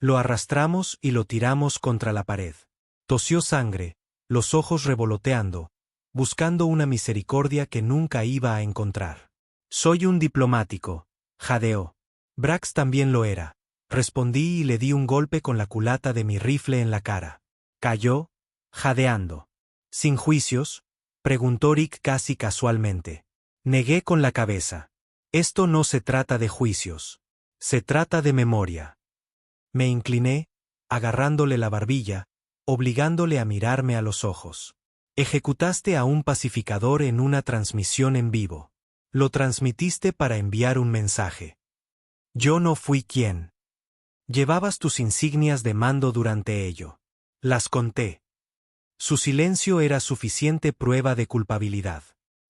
Lo arrastramos y lo tiramos contra la pared. Tosió sangre, los ojos revoloteando, buscando una misericordia que nunca iba a encontrar. Soy un diplomático, jadeó. Brax también lo era. Respondí y le di un golpe con la culata de mi rifle en la cara. Cayó, jadeando. ¿Sin juicios?, preguntó Rick casi casualmente. Negué con la cabeza. Esto no se trata de juicios. Se trata de memoria. Me incliné, agarrándole la barbilla, obligándole a mirarme a los ojos. Ejecutaste a un pacificador en una transmisión en vivo. Lo transmitiste para enviar un mensaje. Yo no fui quien. Llevabas tus insignias de mando durante ello. Las conté. Su silencio era suficiente prueba de culpabilidad.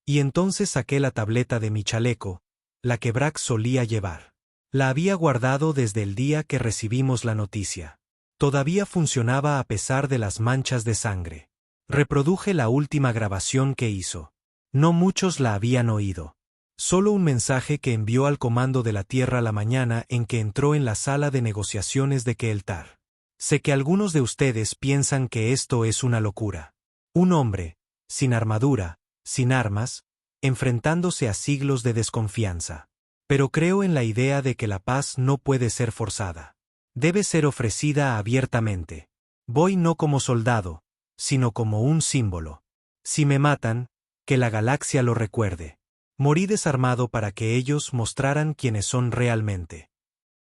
Y entonces saqué la tableta de mi chaleco, la que Brax solía llevar. La había guardado desde el día que recibimos la noticia. Todavía funcionaba a pesar de las manchas de sangre. Reproduje la última grabación que hizo. No muchos la habían oído. Solo un mensaje que envió al Comando de la Tierra la mañana en que entró en la sala de negociaciones de Keeltar. Sé que algunos de ustedes piensan que esto es una locura. Un hombre, sin armadura, sin armas, enfrentándose a siglos de desconfianza. Pero creo en la idea de que la paz no puede ser forzada. Debe ser ofrecida abiertamente. Voy no como soldado, sino como un símbolo. Si me matan, que la galaxia lo recuerde. Morí desarmado para que ellos mostraran quiénes son realmente.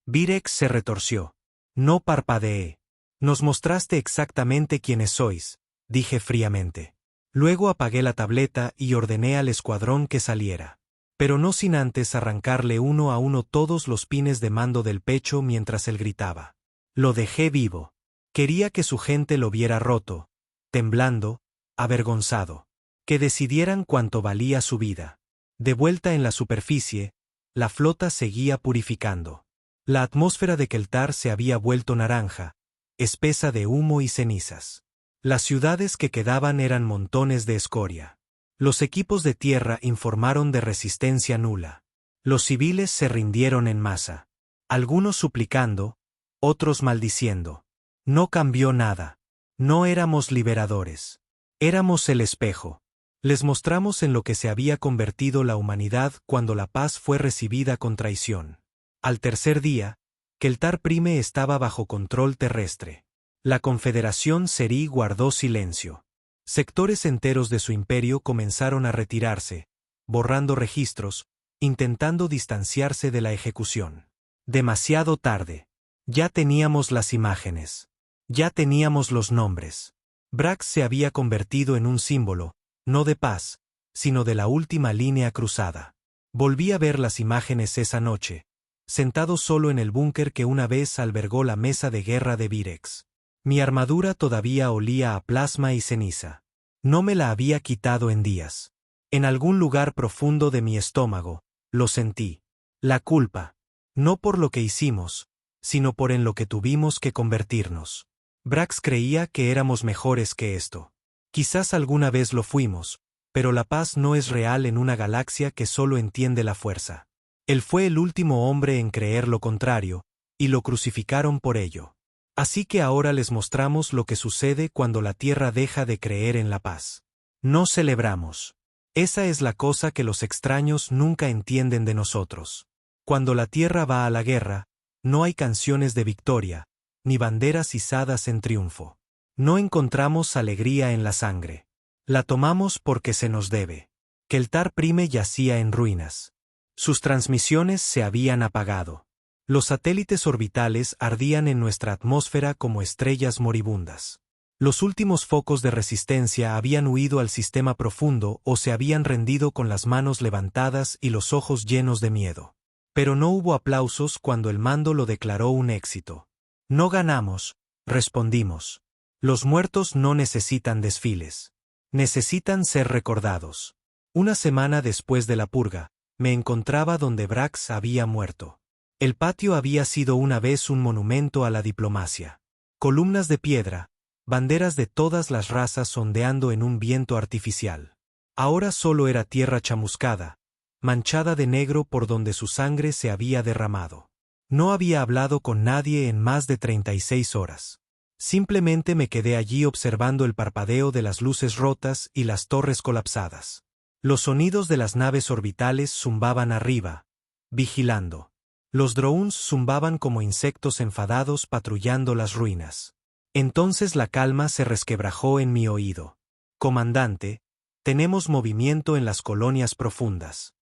Virex se retorció. No parpadeé. Nos mostraste exactamente quiénes sois, dije fríamente. Luego apagué la tableta y ordené al escuadrón que saliera. Pero no sin antes arrancarle uno a uno todos los pines de mando del pecho mientras él gritaba. Lo dejé vivo. Quería que su gente lo viera roto, temblando, avergonzado. Que decidieran cuánto valía su vida. De vuelta en la superficie, la flota seguía purificando. La atmósfera de Keeltar se había vuelto naranja, espesa de humo y cenizas. Las ciudades que quedaban eran montones de escoria. Los equipos de tierra informaron de resistencia nula. Los civiles se rindieron en masa. Algunos suplicando, otros maldiciendo. No cambió nada. No éramos liberadores. Éramos el espejo. Les mostramos en lo que se había convertido la humanidad cuando la paz fue recibida con traición. Al tercer día, Keeltar Prime estaba bajo control terrestre. La Confederación Seri guardó silencio. Sectores enteros de su imperio comenzaron a retirarse, borrando registros, intentando distanciarse de la ejecución. Demasiado tarde. Ya teníamos las imágenes. Ya teníamos los nombres. Brax se había convertido en un símbolo, no de paz, sino de la última línea cruzada. Volví a ver las imágenes esa noche, sentado solo en el búnker que una vez albergó la mesa de guerra de Virex. Mi armadura todavía olía a plasma y ceniza. No me la había quitado en días. En algún lugar profundo de mi estómago, lo sentí. La culpa. No por lo que hicimos, sino por en lo que tuvimos que convertirnos. Brax creía que éramos mejores que esto. Quizás alguna vez lo fuimos, pero la paz no es real en una galaxia que solo entiende la fuerza. Él fue el último hombre en creer lo contrario, y lo crucificaron por ello. Así que ahora les mostramos lo que sucede cuando la Tierra deja de creer en la paz. No celebramos. Esa es la cosa que los extraños nunca entienden de nosotros. Cuando la Tierra va a la guerra, no hay canciones de victoria, ni banderas izadas en triunfo. No encontramos alegría en la sangre. La tomamos porque se nos debe. Keeltar Prime yacía en ruinas. Sus transmisiones se habían apagado. Los satélites orbitales ardían en nuestra atmósfera como estrellas moribundas. Los últimos focos de resistencia habían huido al sistema profundo o se habían rendido con las manos levantadas y los ojos llenos de miedo. Pero no hubo aplausos cuando el mando lo declaró un éxito. No ganamos, respondimos. Los muertos no necesitan desfiles. Necesitan ser recordados. Una semana después de la purga, me encontraba donde Brax había muerto. El patio había sido una vez un monumento a la diplomacia. Columnas de piedra, banderas de todas las razas ondeando en un viento artificial. Ahora solo era tierra chamuscada, manchada de negro por donde su sangre se había derramado. No había hablado con nadie en más de 36 horas. Simplemente me quedé allí observando el parpadeo de las luces rotas y las torres colapsadas. Los sonidos de las naves orbitales zumbaban arriba, vigilando. Los drones zumbaban como insectos enfadados patrullando las ruinas. Entonces la calma se resquebrajó en mi oído. Comandante, tenemos movimiento en las colonias profundas.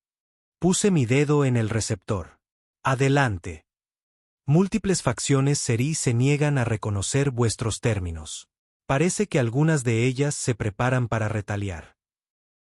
Puse mi dedo en el receptor. Adelante. Múltiples facciones Seri se niegan a reconocer vuestros términos. Parece que algunas de ellas se preparan para retaliar.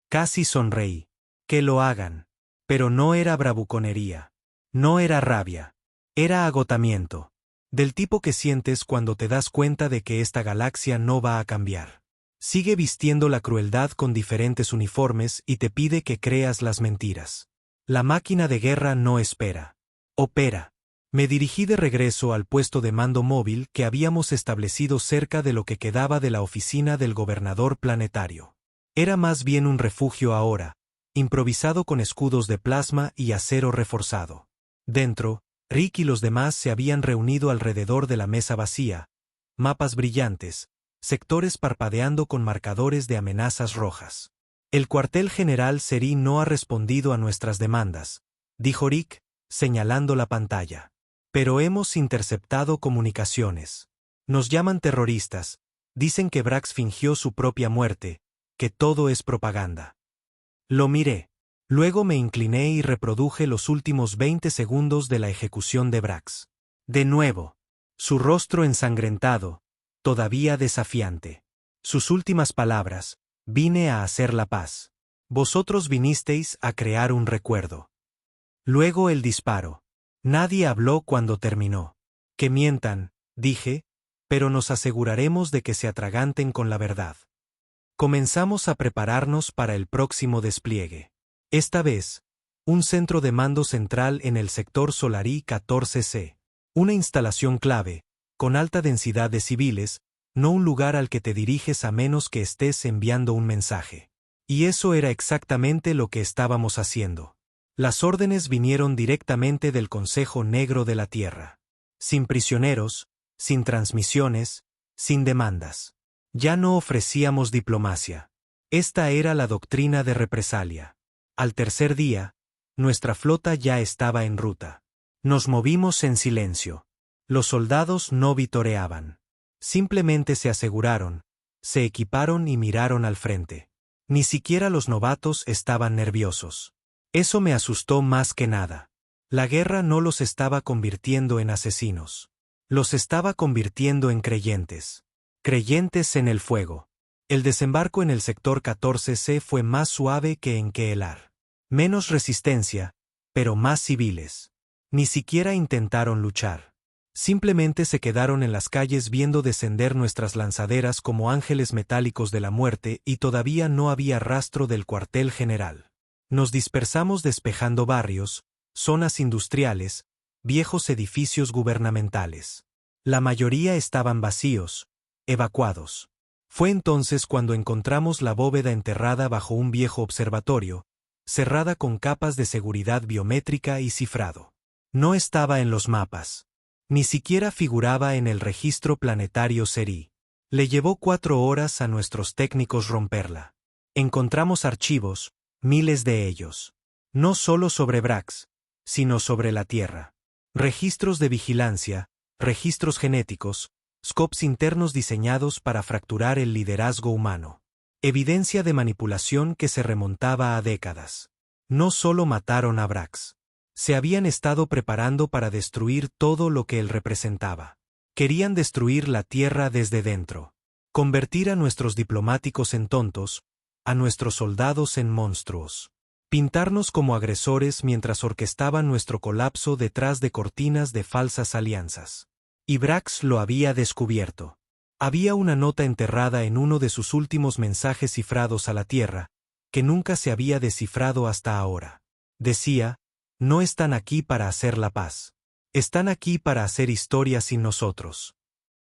Casi sonreí. Que lo hagan. Pero no era bravuconería. No era rabia. Era agotamiento. Del tipo que sientes cuando te das cuenta de que esta galaxia no va a cambiar. Sigue vistiendo la crueldad con diferentes uniformes y te pide que creas las mentiras. La máquina de guerra no espera. Opera. Me dirigí de regreso al puesto de mando móvil que habíamos establecido cerca de lo que quedaba de la oficina del gobernador planetario. Era más bien un refugio ahora, improvisado con escudos de plasma y acero reforzado. Dentro, Rick y los demás se habían reunido alrededor de la mesa vacía, mapas brillantes, sectores parpadeando con marcadores de amenazas rojas. El cuartel general Seri no ha respondido a nuestras demandas, dijo Rick, señalando la pantalla. Pero hemos interceptado comunicaciones. Nos llaman terroristas, dicen que Brax fingió su propia muerte, que todo es propaganda. Lo miré. Luego me incliné y reproduje los últimos 20 segundos de la ejecución de Brax. De nuevo. Su rostro ensangrentado, todavía desafiante. Sus últimas palabras: vine a hacer la paz. Vosotros vinisteis a crear un recuerdo. Luego el disparo. Nadie habló cuando terminó. Que mientan, dije, pero nos aseguraremos de que se atraganten con la verdad. Comenzamos a prepararnos para el próximo despliegue. Esta vez, un centro de mando central en el sector Solarí 14C. Una instalación clave, con alta densidad de civiles, no un lugar al que te diriges a menos que estés enviando un mensaje. Y eso era exactamente lo que estábamos haciendo. Las órdenes vinieron directamente del Consejo Negro de la Tierra. Sin prisioneros, sin transmisiones, sin demandas. Ya no ofrecíamos diplomacia. Esta era la doctrina de represalia. Al tercer día, nuestra flota ya estaba en ruta. Nos movimos en silencio. Los soldados no vitoreaban. Simplemente se aseguraron, se equiparon y miraron al frente. Ni siquiera los novatos estaban nerviosos. Eso me asustó más que nada. La guerra no los estaba convirtiendo en asesinos. Los estaba convirtiendo en creyentes. Creyentes en el fuego. El desembarco en el sector 14C fue más suave que en Keelar. Menos resistencia, pero más civiles. Ni siquiera intentaron luchar. Simplemente se quedaron en las calles viendo descender nuestras lanzaderas como ángeles metálicos de la muerte y todavía no había rastro del cuartel general. Nos dispersamos despejando barrios, zonas industriales, viejos edificios gubernamentales. La mayoría estaban vacíos, evacuados. Fue entonces cuando encontramos la bóveda enterrada bajo un viejo observatorio, cerrada con capas de seguridad biométrica y cifrado. No estaba en los mapas. Ni siquiera figuraba en el registro planetario Seri. Le llevó 4 horas a nuestros técnicos romperla. Encontramos archivos, miles de ellos. No solo sobre Brax, sino sobre la Tierra. Registros de vigilancia, registros genéticos, scopes internos diseñados para fracturar el liderazgo humano. Evidencia de manipulación que se remontaba a décadas. No solo mataron a Brax. Se habían estado preparando para destruir todo lo que él representaba. Querían destruir la Tierra desde dentro. Convertir a nuestros diplomáticos en tontos, a nuestros soldados en monstruos. Pintarnos como agresores mientras orquestaban nuestro colapso detrás de cortinas de falsas alianzas. Y Brax lo había descubierto. Había una nota enterrada en uno de sus últimos mensajes cifrados a la Tierra, que nunca se había descifrado hasta ahora. Decía: no están aquí para hacer la paz. Están aquí para hacer historia sin nosotros.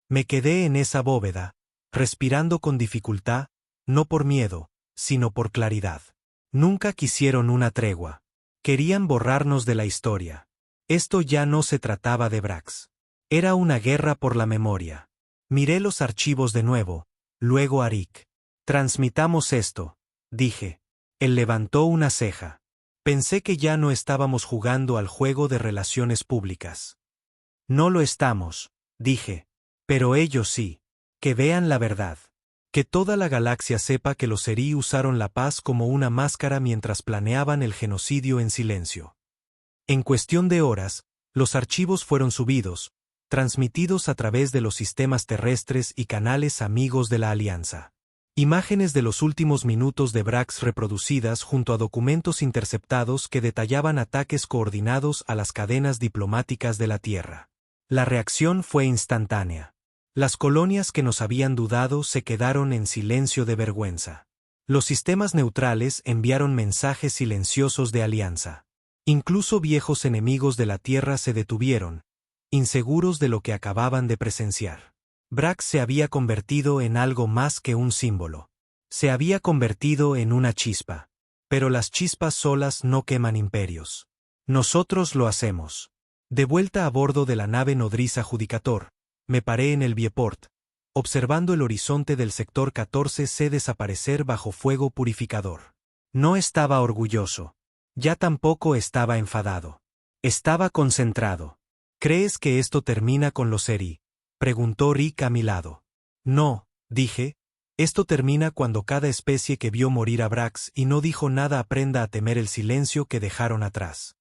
Me quedé en esa bóveda, respirando con dificultad, no por miedo, sino por claridad. Nunca quisieron una tregua. Querían borrarnos de la historia. Esto ya no se trataba de Brax. Era una guerra por la memoria. Miré los archivos de nuevo, luego a Rick. Transmitamos esto, dije. Él levantó una ceja. Pensé que ya no estábamos jugando al juego de relaciones públicas. No lo estamos, dije. Pero ellos sí. Que vean la verdad. Que toda la galaxia sepa que los Seri usaron la paz como una máscara mientras planeaban el genocidio en silencio. En cuestión de horas, los archivos fueron subidos, transmitidos a través de los sistemas terrestres y canales amigos de la Alianza. Imágenes de los últimos minutos de Brax reproducidas junto a documentos interceptados que detallaban ataques coordinados a las cadenas diplomáticas de la Tierra. La reacción fue instantánea. Las colonias que nos habían dudado se quedaron en silencio de vergüenza. Los sistemas neutrales enviaron mensajes silenciosos de alianza. Incluso viejos enemigos de la Tierra se detuvieron, inseguros de lo que acababan de presenciar. Brax se había convertido en algo más que un símbolo. Se había convertido en una chispa. Pero las chispas solas no queman imperios. Nosotros lo hacemos. De vuelta a bordo de la nave nodriza Judicator, me paré en el viewport, observando el horizonte del sector 14C desaparecer bajo fuego purificador. No estaba orgulloso. Ya tampoco estaba enfadado. Estaba concentrado. ¿Crees que esto termina con los Seri?, preguntó Rick a mi lado. No, dije. Esto termina cuando cada especie que vio morir a Brax y no dijo nada aprenda a temer el silencio que dejaron atrás.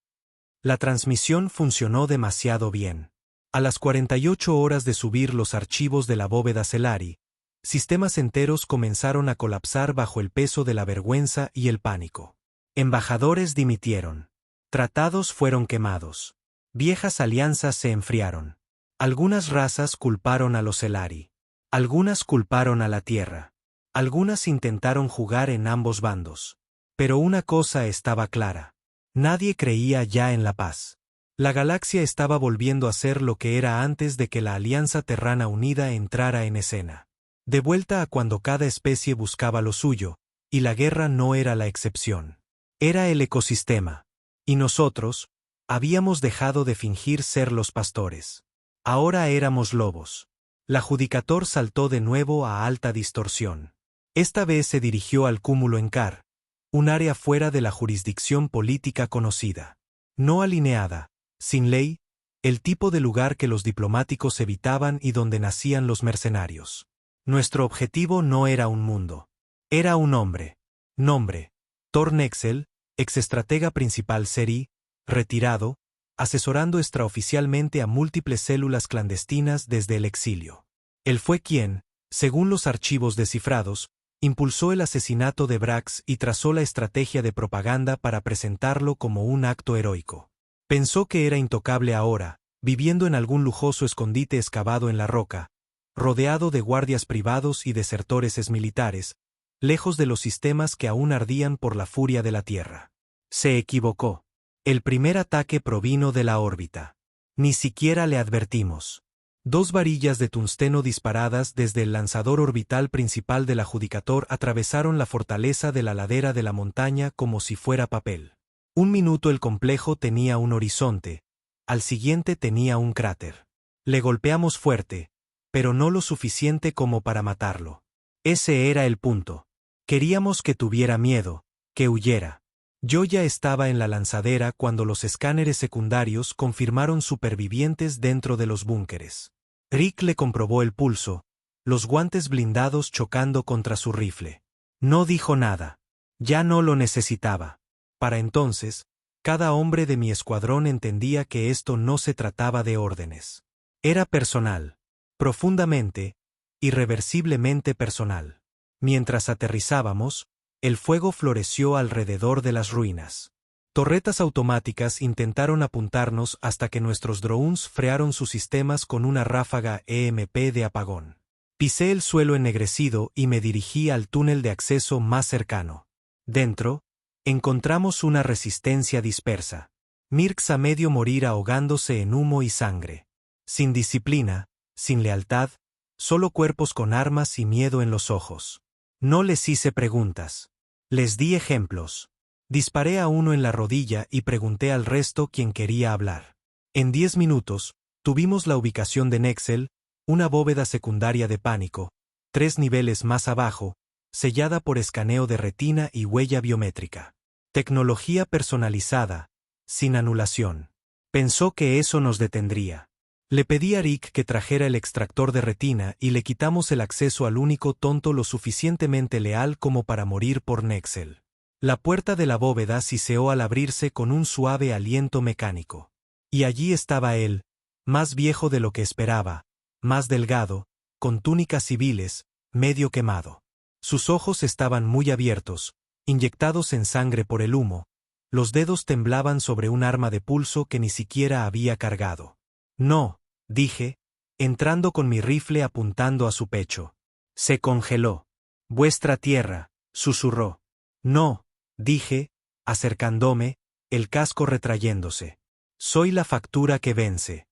La transmisión funcionó demasiado bien. A las 48 horas de subir los archivos de la bóveda Celari, sistemas enteros comenzaron a colapsar bajo el peso de la vergüenza y el pánico. Embajadores dimitieron. Tratados fueron quemados. Viejas alianzas se enfriaron. Algunas razas culparon a los Celari. Algunas culparon a la Tierra. Algunas intentaron jugar en ambos bandos. Pero una cosa estaba clara. Nadie creía ya en la paz. La galaxia estaba volviendo a ser lo que era antes de que la Alianza Terrana Unida entrara en escena. De vuelta a cuando cada especie buscaba lo suyo, y la guerra no era la excepción. Era el ecosistema. Y nosotros, habíamos dejado de fingir ser los pastores. Ahora éramos lobos. La Judicator saltó de nuevo a alta distorsión. Esta vez se dirigió al cúmulo Encar, un área fuera de la jurisdicción política conocida. No alineada, sin ley, el tipo de lugar que los diplomáticos evitaban y donde nacían los mercenarios. Nuestro objetivo no era un mundo. Era un hombre. Nombre: Thor Nexel, exestratega principal Seri, retirado, asesorando extraoficialmente a múltiples células clandestinas desde el exilio. Él fue quien, según los archivos descifrados, impulsó el asesinato de Brax y trazó la estrategia de propaganda para presentarlo como un acto heroico. Pensó que era intocable ahora, viviendo en algún lujoso escondite excavado en la roca, rodeado de guardias privados y desertores exmilitares, lejos de los sistemas que aún ardían por la furia de la Tierra. Se equivocó. El primer ataque provino de la órbita. Ni siquiera le advertimos. 2 varillas de tungsteno disparadas desde el lanzador orbital principal de la Judicator atravesaron la fortaleza de la ladera de la montaña como si fuera papel. Un minuto el complejo tenía un horizonte, al siguiente tenía un cráter. Le golpeamos fuerte, pero no lo suficiente como para matarlo. Ese era el punto. Queríamos que tuviera miedo, que huyera. Yo ya estaba en la lanzadera cuando los escáneres secundarios confirmaron supervivientes dentro de los búnkeres. Rick le comprobó el pulso, los guantes blindados chocando contra su rifle. No dijo nada. Ya no lo necesitaba. Para entonces, cada hombre de mi escuadrón entendía que esto no se trataba de órdenes. Era personal. Profundamente, irreversiblemente personal. Mientras aterrizábamos, el fuego floreció alrededor de las ruinas. Torretas automáticas intentaron apuntarnos hasta que nuestros drones frearon sus sistemas con una ráfaga EMP de apagón. Pisé el suelo ennegrecido y me dirigí al túnel de acceso más cercano. Dentro, encontramos una resistencia dispersa. Mirks a medio morir ahogándose en humo y sangre. Sin disciplina, sin lealtad, solo cuerpos con armas y miedo en los ojos. No les hice preguntas. Les di ejemplos. Disparé a uno en la rodilla y pregunté al resto quién quería hablar. En 10 minutos, tuvimos la ubicación de Nexel, una bóveda secundaria de pánico, 3 niveles más abajo, sellada por escaneo de retina y huella biométrica. Tecnología personalizada, sin anulación. Pensó que eso nos detendría. Le pedí a Rick que trajera el extractor de retina y le quitamos el acceso al único tonto lo suficientemente leal como para morir por Nexel. La puerta de la bóveda siseó al abrirse con un suave aliento mecánico. Y allí estaba él, más viejo de lo que esperaba, más delgado, con túnicas civiles, medio quemado. Sus ojos estaban muy abiertos, inyectados en sangre por el humo. Los dedos temblaban sobre un arma de pulso que ni siquiera había cargado. No, dije, entrando con mi rifle apuntando a su pecho. Se congeló. Vuestra tierra, susurró. No, dije, acercándome, el casco retrayéndose. Soy la factura que vence.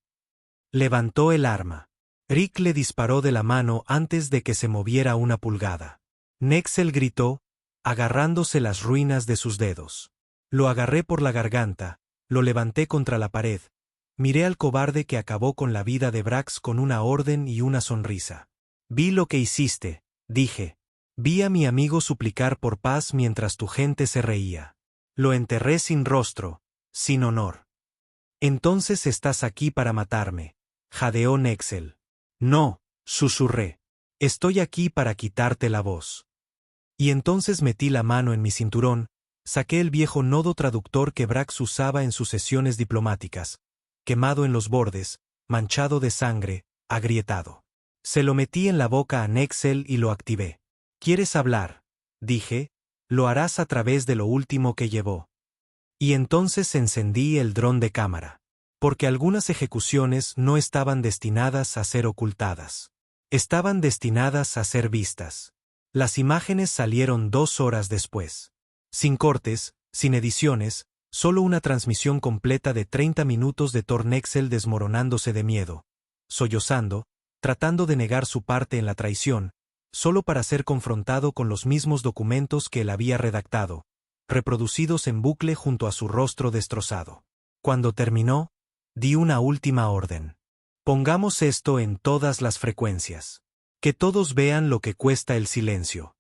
Levantó el arma. Rick le disparó de la mano antes de que se moviera una pulgada. Nexel gritó, agarrándose las ruinas de sus dedos. Lo agarré por la garganta, lo levanté contra la pared. Miré al cobarde que acabó con la vida de Brax con una orden y una sonrisa. Vi lo que hiciste, dije. Vi a mi amigo suplicar por paz mientras tu gente se reía. Lo enterré sin rostro, sin honor. Entonces estás aquí para matarme, jadeó Nexel. No, susurré. Estoy aquí para quitarte la voz. Y entonces metí la mano en mi cinturón, saqué el viejo nodo traductor que Brax usaba en sus sesiones diplomáticas, quemado en los bordes, manchado de sangre, agrietado. Se lo metí en la boca a Nexel y lo activé. ¿Quieres hablar? Dije, lo harás a través de lo último que llevó. Y entonces encendí el dron de cámara. Porque algunas ejecuciones no estaban destinadas a ser ocultadas. Estaban destinadas a ser vistas. Las imágenes salieron 2 horas después. Sin cortes, sin ediciones, solo una transmisión completa de 30 minutos de Thor Nexel desmoronándose de miedo, sollozando, tratando de negar su parte en la traición, solo para ser confrontado con los mismos documentos que él había redactado, reproducidos en bucle junto a su rostro destrozado. Cuando terminó, di una última orden. Pongamos esto en todas las frecuencias. Que todos vean lo que cuesta el silencio.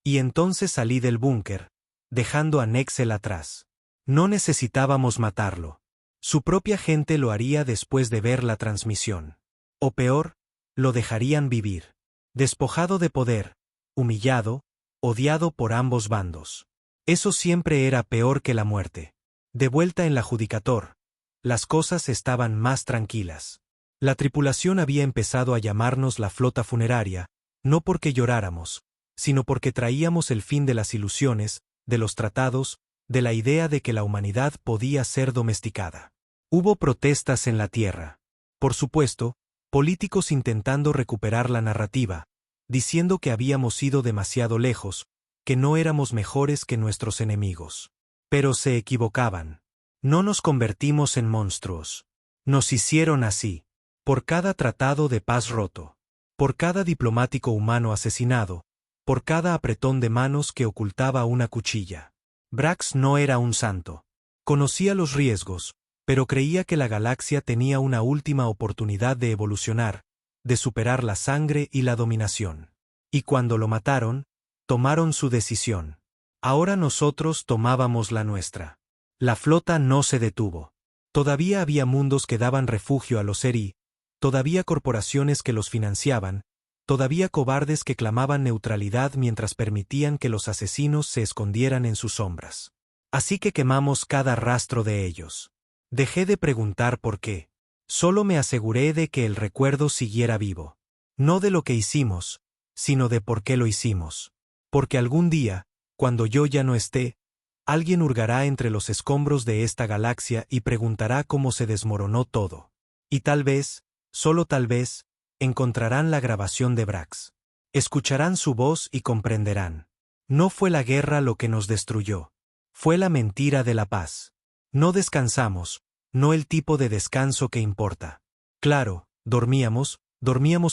Y entonces salí del búnker, dejando a Nexel atrás. No necesitábamos matarlo. Su propia gente lo haría después de ver la transmisión. O peor, lo dejarían vivir. Despojado de poder, humillado, odiado por ambos bandos. Eso siempre era peor que la muerte. De vuelta en la Judicator, las cosas estaban más tranquilas. La tripulación había empezado a llamarnos la flota funeraria, no porque lloráramos, sino porque traíamos el fin de las ilusiones, de los tratados, de la idea de que la humanidad podía ser domesticada. Hubo protestas en la Tierra. Por supuesto, políticos intentando recuperar la narrativa, diciendo que habíamos ido demasiado lejos, que no éramos mejores que nuestros enemigos. Pero se equivocaban. No nos convertimos en monstruos. Nos hicieron así. Por cada tratado de paz roto. Por cada diplomático humano asesinado. Por cada apretón de manos que ocultaba una cuchilla. Brax no era un santo. Conocía los riesgos, pero creía que la galaxia tenía una última oportunidad de evolucionar, de superar la sangre y la dominación. Y cuando lo mataron, tomaron su decisión. Ahora nosotros tomábamos la nuestra. La flota no se detuvo. Todavía había mundos que daban refugio a los Eri, todavía corporaciones que los financiaban, todavía cobardes que clamaban neutralidad mientras permitían que los asesinos se escondieran en sus sombras. Así que quemamos cada rastro de ellos. Dejé de preguntar por qué. Solo me aseguré de que el recuerdo siguiera vivo. No de lo que hicimos, sino de por qué lo hicimos. Porque algún día, cuando yo ya no esté, alguien hurgará entre los escombros de esta galaxia y preguntará cómo se desmoronó todo. Y tal vez, solo tal vez, encontrarán la grabación de Brax. Escucharán su voz y comprenderán. No fue la guerra lo que nos destruyó. Fue la mentira de la paz. No descansamos, no el tipo de descanso que importa. Claro, dormíamos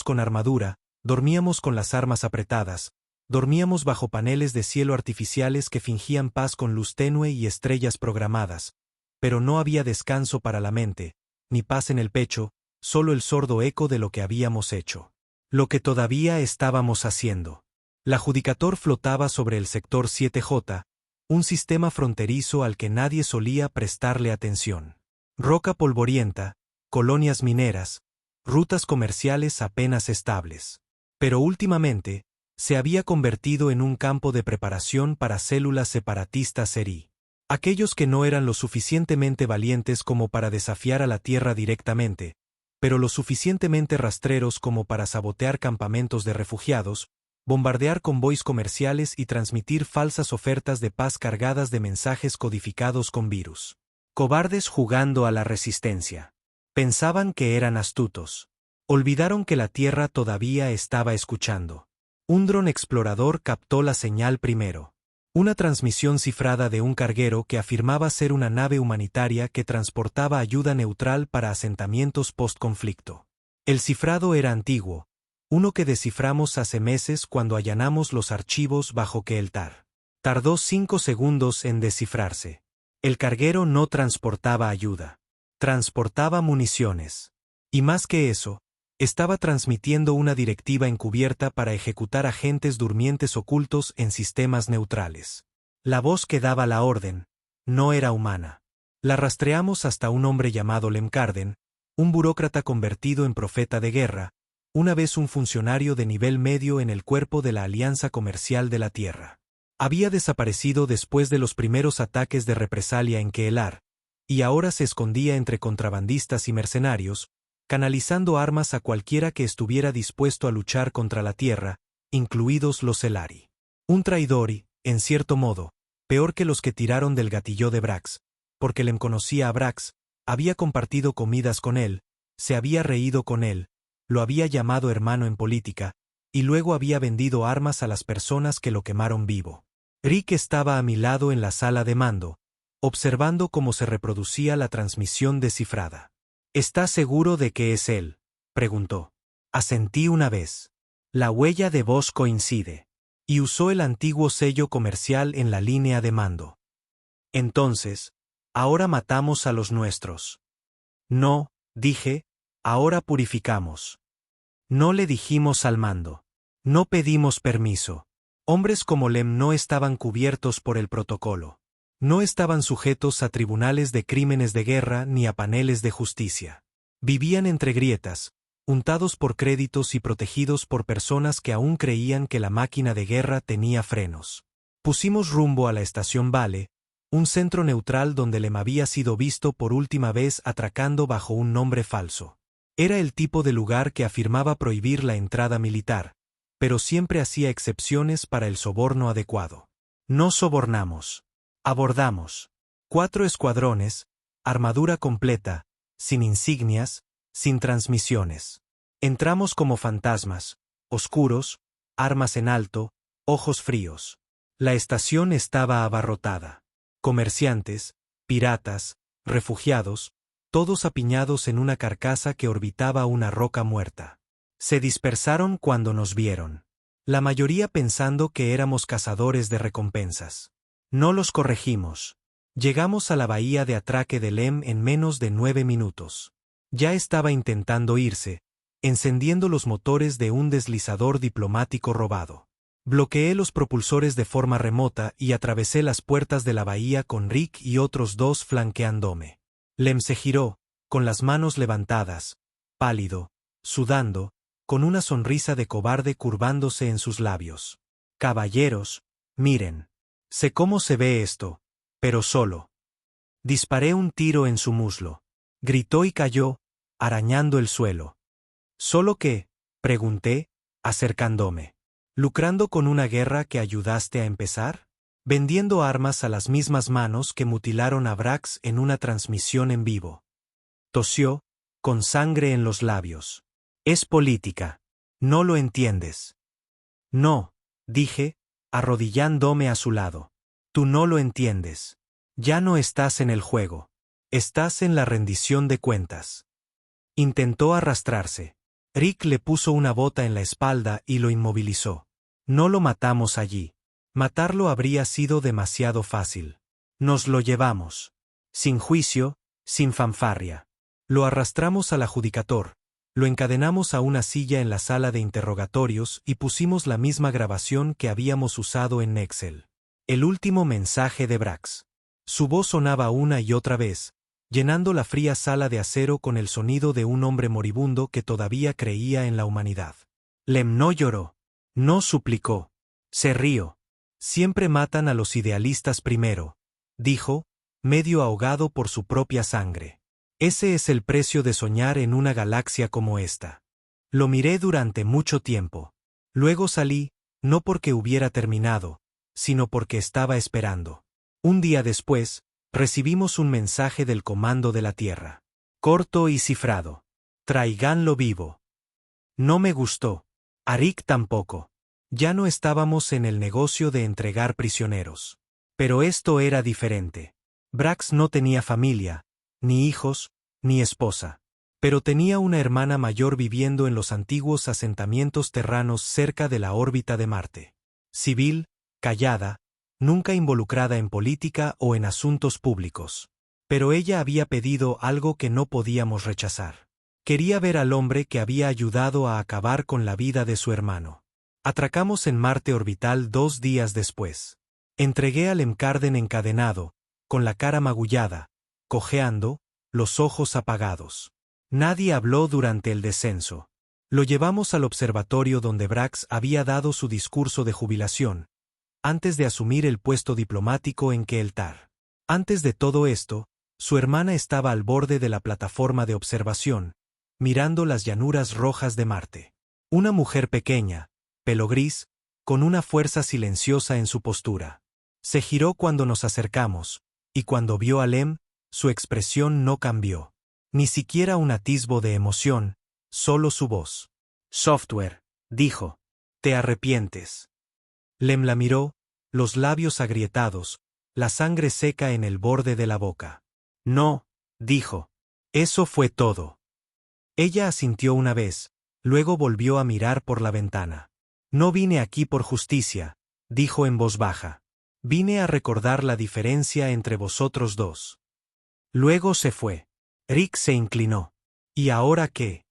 con armadura, dormíamos con las armas apretadas, dormíamos bajo paneles de cielo artificiales que fingían paz con luz tenue y estrellas programadas, pero no había descanso para la mente, ni paz en el pecho, solo el sordo eco de lo que habíamos hecho. Lo que todavía estábamos haciendo. La Judicator flotaba sobre el sector 7J, un sistema fronterizo al que nadie solía prestarle atención. Roca polvorienta, colonias mineras, rutas comerciales apenas estables. Pero últimamente, se había convertido en un campo de preparación para células separatistas serí. Aquellos que no eran lo suficientemente valientes como para desafiar a la Tierra directamente, pero lo suficientemente rastreros como para sabotear campamentos de refugiados, bombardear convoys comerciales y transmitir falsas ofertas de paz cargadas de mensajes codificados con virus. Cobardes jugando a la resistencia. Pensaban que eran astutos. Olvidaron que la Tierra todavía estaba escuchando. Un dron explorador captó la señal primero. Una transmisión cifrada de un carguero que afirmaba ser una nave humanitaria que transportaba ayuda neutral para asentamientos post-conflicto. El cifrado era antiguo, uno que desciframos hace meses cuando allanamos los archivos bajo que el TAR. Tardó 5 segundos en descifrarse. El carguero no transportaba ayuda. Transportaba municiones. Y más que eso, estaba transmitiendo una directiva encubierta para ejecutar agentes durmientes ocultos en sistemas neutrales. La voz que daba la orden no era humana. La rastreamos hasta un hombre llamado Lem Carden, un burócrata convertido en profeta de guerra, una vez un funcionario de nivel medio en el cuerpo de la Alianza Comercial de la Tierra. Había desaparecido después de los primeros ataques de represalia en Keelar, y ahora se escondía entre contrabandistas y mercenarios, canalizando armas a cualquiera que estuviera dispuesto a luchar contra la Tierra, incluidos los Elari. Un traidor y, en cierto modo, peor que los que tiraron del gatillo de Brax, porque Lem conocía a Brax, había compartido comidas con él, se había reído con él, lo había llamado hermano en política, y luego había vendido armas a las personas que lo quemaron vivo. Rick estaba a mi lado en la sala de mando, observando cómo se reproducía la transmisión descifrada. ¿Estás seguro de que es él?, preguntó. Asentí una vez. La huella de voz coincide. Y usó el antiguo sello comercial en la línea de mando. Entonces, ahora matamos a los nuestros. No, dije, ahora purificamos. No le dijimos al mando. No pedimos permiso. Hombres como Lem no estaban cubiertos por el protocolo. No estaban sujetos a tribunales de crímenes de guerra ni a paneles de justicia. Vivían entre grietas, untados por créditos y protegidos por personas que aún creían que la máquina de guerra tenía frenos. Pusimos rumbo a la estación Vale, un centro neutral donde Lem había sido visto por última vez atracando bajo un nombre falso. Era el tipo de lugar que afirmaba prohibir la entrada militar, pero siempre hacía excepciones para el soborno adecuado. No sobornamos. Abordamos. 4 escuadrones, armadura completa, sin insignias, sin transmisiones. Entramos como fantasmas, oscuros, armas en alto, ojos fríos. La estación estaba abarrotada. Comerciantes, piratas, refugiados, todos apiñados en una carcasa que orbitaba una roca muerta. Se dispersaron cuando nos vieron. La mayoría pensando que éramos cazadores de recompensas. No los corregimos. Llegamos a la bahía de atraque de Lem en menos de 9 minutos. Ya estaba intentando irse, encendiendo los motores de un deslizador diplomático robado. Bloqueé los propulsores de forma remota y atravesé las puertas de la bahía con Rick y otros 2 flanqueándome. Lem se giró, con las manos levantadas, pálido, sudando, con una sonrisa de cobarde curvándose en sus labios. Caballeros, miren. Sé cómo se ve esto, pero solo. Disparé un tiro en su muslo. Gritó y cayó, arañando el suelo. ¿Solo qué?, pregunté, acercándome. ¿Lucrando con una guerra que ayudaste a empezar? Vendiendo armas a las mismas manos que mutilaron a Brax en una transmisión en vivo. Tosió, con sangre en los labios. Es política. No lo entiendes. No, dije, arrodillándome a su lado. Tú no lo entiendes. Ya no estás en el juego. Estás en la rendición de cuentas. Intentó arrastrarse. Rick le puso una bota en la espalda y lo inmovilizó. No lo matamos allí. Matarlo habría sido demasiado fácil. Nos lo llevamos. Sin juicio, sin fanfarria. Lo arrastramos al adjudicador, lo encadenamos a una silla en la sala de interrogatorios y pusimos la misma grabación que habíamos usado en Excel. El último mensaje de Brax. Su voz sonaba una y otra vez, llenando la fría sala de acero con el sonido de un hombre moribundo que todavía creía en la humanidad. Lem no lloró. No suplicó. Se rió. Siempre matan a los idealistas primero, dijo, medio ahogado por su propia sangre. Ese es el precio de soñar en una galaxia como esta. Lo miré durante mucho tiempo. Luego salí, no porque hubiera terminado, sino porque estaba esperando. Un día después, recibimos un mensaje del Comando de la Tierra. Corto y cifrado. Tráiganlo vivo. No me gustó. A Rick tampoco. Ya no estábamos en el negocio de entregar prisioneros. Pero esto era diferente. Brax no tenía familia, ni hijos, ni esposa. Pero tenía una hermana mayor viviendo en los antiguos asentamientos terranos cerca de la órbita de Marte. Civil, callada, nunca involucrada en política o en asuntos públicos. Pero ella había pedido algo que no podíamos rechazar. Quería ver al hombre que había ayudado a acabar con la vida de su hermano. Atracamos en Marte orbital 2 días después. Entregué al Emcarden encadenado, con la cara magullada, cojeando, los ojos apagados. Nadie habló durante el descenso. Lo llevamos al observatorio donde Brax había dado su discurso de jubilación, antes de asumir el puesto diplomático en Keltar. Antes de todo esto, su hermana estaba al borde de la plataforma de observación, mirando las llanuras rojas de Marte. Una mujer pequeña, pelo gris, con una fuerza silenciosa en su postura. Se giró cuando nos acercamos, y cuando vio a Lem, su expresión no cambió. Ni siquiera un atisbo de emoción, solo su voz. Software, dijo. Te arrepientes. Lem la miró, los labios agrietados, la sangre seca en el borde de la boca. No, dijo. Eso fue todo. Ella asintió una vez, luego volvió a mirar por la ventana. No vine aquí por justicia, dijo en voz baja. Vine a recordar la diferencia entre vosotros dos. Luego se fue. Rick se inclinó. ¿Y ahora qué?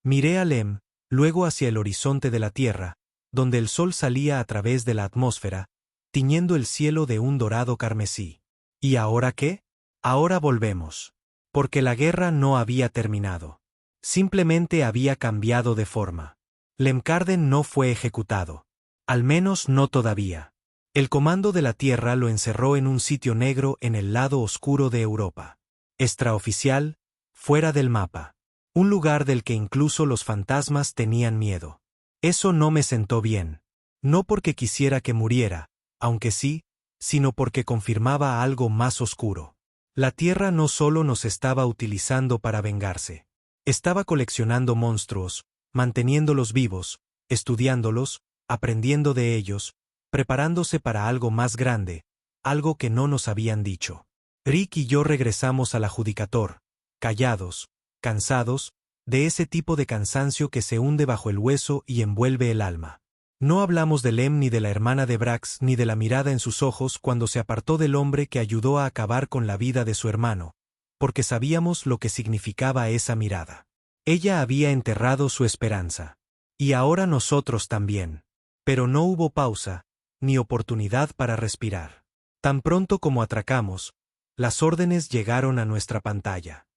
Miré a Lem, luego hacia el horizonte de la Tierra, donde el sol salía a través de la atmósfera, tiñendo el cielo de un dorado carmesí. ¿Y ahora qué? Ahora volvemos. Porque la guerra no había terminado. Simplemente había cambiado de forma. Lemcarden no fue ejecutado. Al menos no todavía. El comando de la Tierra lo encerró en un sitio negro en el lado oscuro de Europa. Extraoficial, fuera del mapa. Un lugar del que incluso los fantasmas tenían miedo. Eso no me sentó bien. No porque quisiera que muriera, aunque sí, sino porque confirmaba algo más oscuro. La Tierra no solo nos estaba utilizando para vengarse. Estaba coleccionando monstruos, manteniéndolos vivos, estudiándolos, aprendiendo de ellos, preparándose para algo más grande, algo que no nos habían dicho. Rick y yo regresamos al adjudicador, callados, cansados, de ese tipo de cansancio que se hunde bajo el hueso y envuelve el alma. No hablamos de Lem ni de la hermana de Brax ni de la mirada en sus ojos cuando se apartó del hombre que ayudó a acabar con la vida de su hermano, porque sabíamos lo que significaba esa mirada. Ella había enterrado su esperanza. Y ahora nosotros también. Pero no hubo pausa, ni oportunidad para respirar. Tan pronto como atracamos, las órdenes llegaron a nuestra pantalla.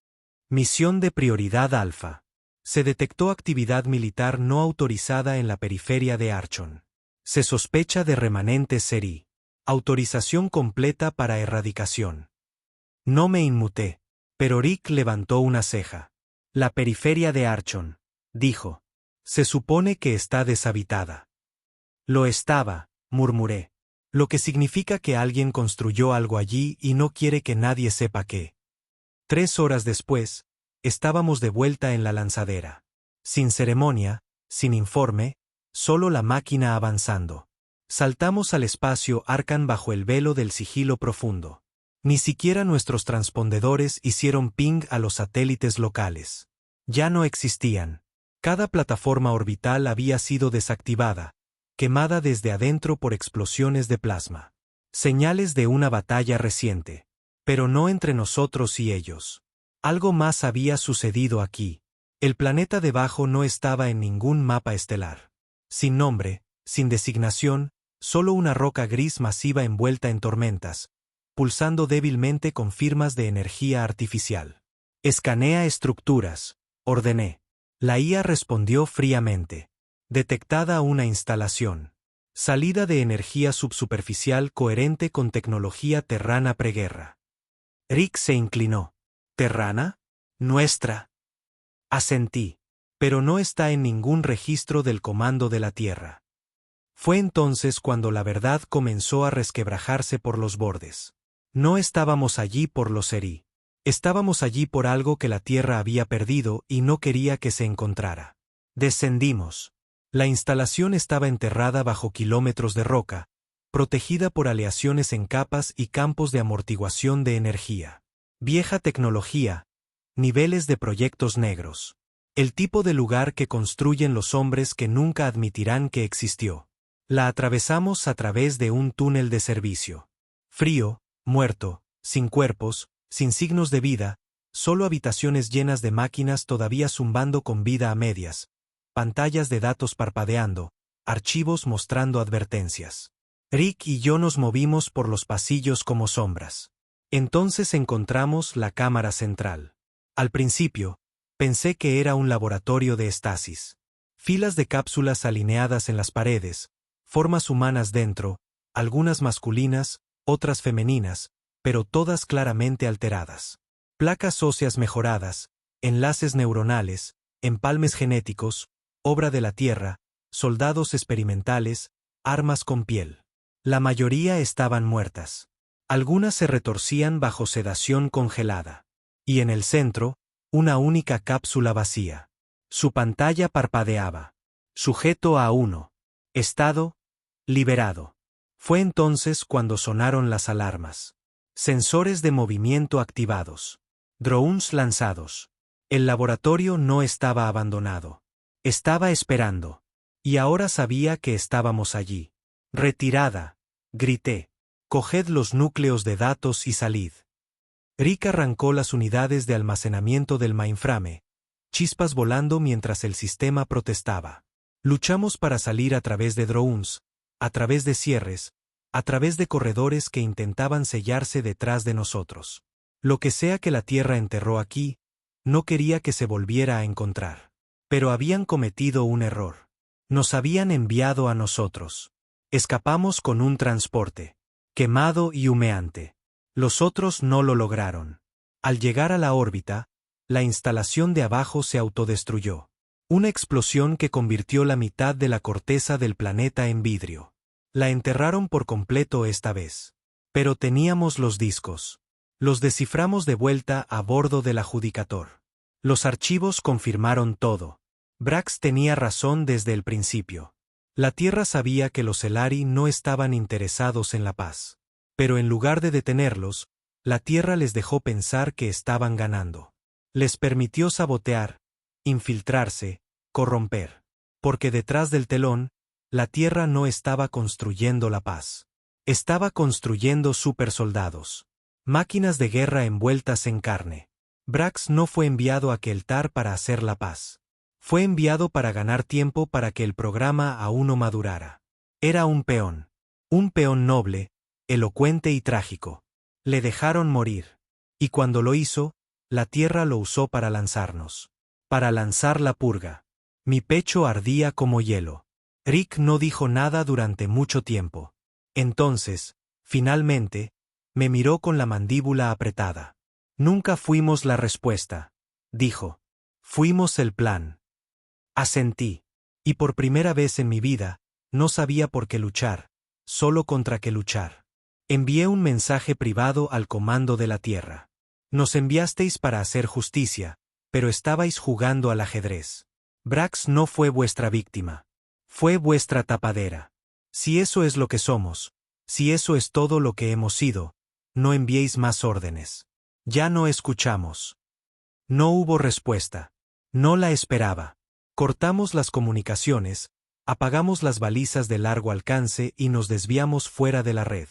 Misión de prioridad alfa. Se detectó actividad militar no autorizada en la periferia de Archon. Se sospecha de remanentes Seri. Autorización completa para erradicación. No me inmuté, pero Rick levantó una ceja. La periferia de Archon, dijo. Se supone que está deshabitada. Lo estaba, murmuré. Lo que significa que alguien construyó algo allí y no quiere que nadie sepa qué. 3 horas después, estábamos de vuelta en la lanzadera. Sin ceremonia, sin informe, solo la máquina avanzando. Saltamos al espacio Arcan bajo el velo del sigilo profundo. Ni siquiera nuestros transpondedores hicieron ping a los satélites locales. Ya no existían. Cada plataforma orbital había sido desactivada, quemada desde adentro por explosiones de plasma. Señales de una batalla reciente. Pero no entre nosotros y ellos. Algo más había sucedido aquí. El planeta debajo no estaba en ningún mapa estelar. Sin nombre, sin designación, solo una roca gris masiva envuelta en tormentas, pulsando débilmente con firmas de energía artificial. Escanea estructuras, ordené. La IA respondió fríamente. Detectada una instalación. Salida de energía subsuperficial coherente con tecnología terrana preguerra. Rick se inclinó. ¿Terrana? Nuestra. Asentí. Pero no está en ningún registro del comando de la Tierra. Fue entonces cuando la verdad comenzó a resquebrajarse por los bordes. No estábamos allí por los Eri. Estábamos allí por algo que la Tierra había perdido y no quería que se encontrara. Descendimos. La instalación estaba enterrada bajo kilómetros de roca, protegida por aleaciones en capas y campos de amortiguación de energía. Vieja tecnología, niveles de proyectos negros. El tipo de lugar que construyen los hombres que nunca admitirán que existió. La atravesamos a través de un túnel de servicio. Frío, muerto, sin cuerpos, sin signos de vida, solo habitaciones llenas de máquinas todavía zumbando con vida a medias, pantallas de datos parpadeando, archivos mostrando advertencias. Rick y yo nos movimos por los pasillos como sombras. Entonces encontramos la cámara central. Al principio, pensé que era un laboratorio de estasis. Filas de cápsulas alineadas en las paredes, formas humanas dentro, algunas masculinas, otras femeninas, pero todas claramente alteradas. Placas óseas mejoradas, enlaces neuronales, empalmes genéticos, obra de la Tierra, soldados experimentales, armas con piel. La mayoría estaban muertas. Algunas se retorcían bajo sedación congelada. Y en el centro, una única cápsula vacía. Su pantalla parpadeaba. Sujeto a 1. Estado: liberado. Fue entonces cuando sonaron las alarmas. Sensores de movimiento activados. Drones lanzados. El laboratorio no estaba abandonado. Estaba esperando. Y ahora sabía que estábamos allí. Retirada, grité. Coged los núcleos de datos y salid. Rick arrancó las unidades de almacenamiento del mainframe, chispas volando mientras el sistema protestaba. Luchamos para salir a través de drones, a través de cierres, a través de corredores que intentaban sellarse detrás de nosotros. Lo que sea que la Tierra enterró aquí, no quería que se volviera a encontrar. Pero habían cometido un error. Nos habían enviado a nosotros. Escapamos con un transporte, quemado y humeante. Los otros no lo lograron. Al llegar a la órbita, la instalación de abajo se autodestruyó. Una explosión que convirtió la mitad de la corteza del planeta en vidrio. La enterraron por completo esta vez. Pero teníamos los discos. Los desciframos de vuelta a bordo del Adjudicator. Los archivos confirmaron todo. Brax tenía razón desde el principio. La Tierra sabía que los Elari no estaban interesados en la paz. Pero en lugar de detenerlos, la Tierra les dejó pensar que estaban ganando. Les permitió sabotear, infiltrarse, corromper. Porque detrás del telón, la Tierra no estaba construyendo la paz. Estaba construyendo supersoldados. Máquinas de guerra envueltas en carne. Brax no fue enviado a Keltar para hacer la paz. Fue enviado para ganar tiempo para que el programa aún no madurara. Era un peón noble, elocuente y trágico. Le dejaron morir. Y cuando lo hizo, la Tierra lo usó para lanzarnos. Para lanzar la purga. Mi pecho ardía como hielo. Rick no dijo nada durante mucho tiempo. Entonces, finalmente, me miró con la mandíbula apretada. Nunca fuimos la respuesta, dijo. Fuimos el plan. Asentí. Y por primera vez en mi vida, no sabía por qué luchar, solo contra qué luchar. Envié un mensaje privado al comando de la Tierra. Nos enviasteis para hacer justicia, pero estabais jugando al ajedrez. Brax no fue vuestra víctima. Fue vuestra tapadera. Si eso es lo que somos, si eso es todo lo que hemos sido, no enviéis más órdenes. Ya no escuchamos. No hubo respuesta. No la esperaba. Cortamos las comunicaciones, apagamos las balizas de largo alcance y nos desviamos fuera de la red.